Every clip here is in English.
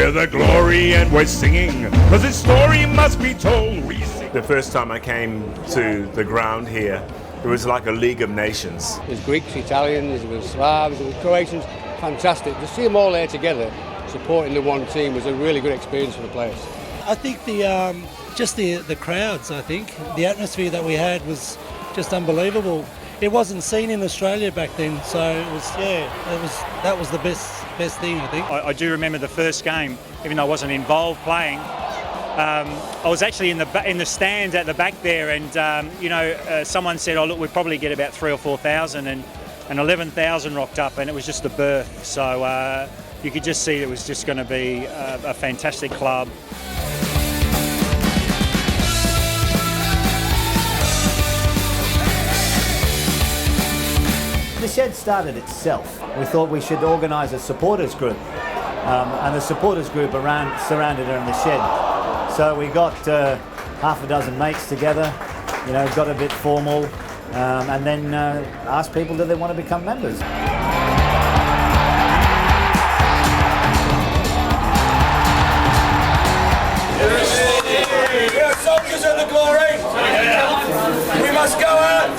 We're the glory and we're singing, cause this story must be told. The first time I came to the ground here, it was like a League of Nations. There's Greeks, Italians, there was Slavs, there was Croatians. Fantastic. To see them all there together, supporting the one team, was a really good experience for the players. I think the crowds, I think. The atmosphere that we had was just unbelievable. It wasn't seen in Australia back then, so that was the best thing, I think. I do remember the first game, even though I wasn't involved playing. I was actually in the stands at the back there, and someone said, "Oh look, we'd probably get about 3,000 or 4,000," and 11,000 rocked up, and it was just a birth. So you could just see it was just going to be a fantastic club. The shed started itself. We thought we should organise a supporters group, and the supporters group surrounded her in the shed. So we got half a dozen mates together, got a bit formal, and then asked people, do they want to become members? We are soldiers of the glory. We must go out.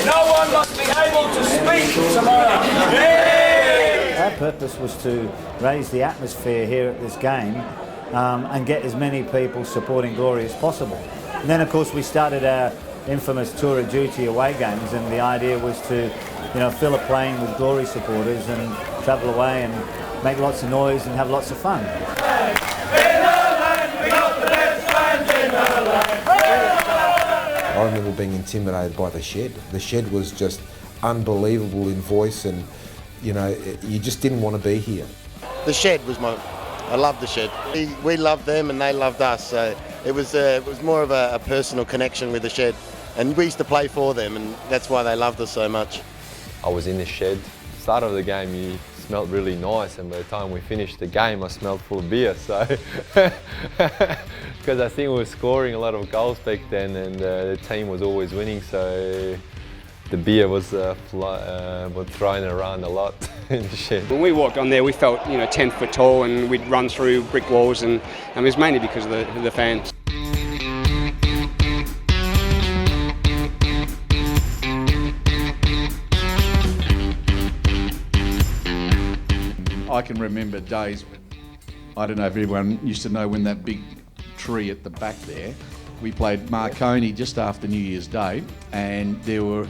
No one must be able to speak tomorrow. Our purpose was to raise the atmosphere here at this game and get as many people supporting Glory as possible. And then, of course, we started our infamous tour of duty away games, and the idea was to, fill a plane with Glory supporters and travel away and make lots of noise and have lots of fun. I remember being intimidated by the shed. The shed was just unbelievable in voice, and you just didn't want to be here. The shed was I loved the shed. We loved them and they loved us, so it was more of a personal connection with the shed, and we used to play for them, and that's why they loved us so much. I was in the shed. Start of the game, you smelled really nice, and by the time we finished the game, I smelled full of beer. So, because I think we were scoring a lot of goals back then, and the team was always winning, so the beer was thrown around a lot in the shed. When we walked on there, we felt 10 foot tall, and we'd run through brick walls, and it was mainly because of the fans. I can remember days, I don't know if everyone used to know when that big tree at the back there, we played Marconi just after New Year's Day, and there were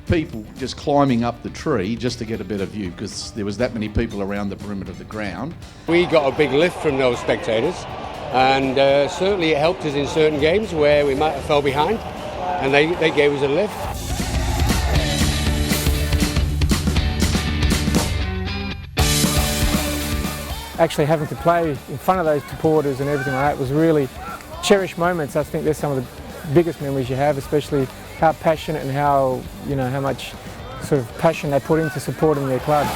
people just climbing up the tree just to get a better view, because there was that many people around the perimeter of the ground. We got a big lift from those spectators, and certainly it helped us in certain games where we might have fell behind, and they gave us a lift. Actually having to play in front of those supporters and everything like that was really cherished moments. I think they're some of the biggest memories you have, especially how passionate and how much sort of passion they put into supporting their club.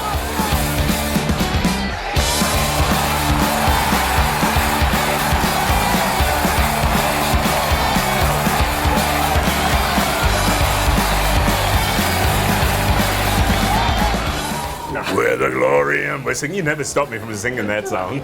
We're the glory and we're singing. You never stopped me from singing that song.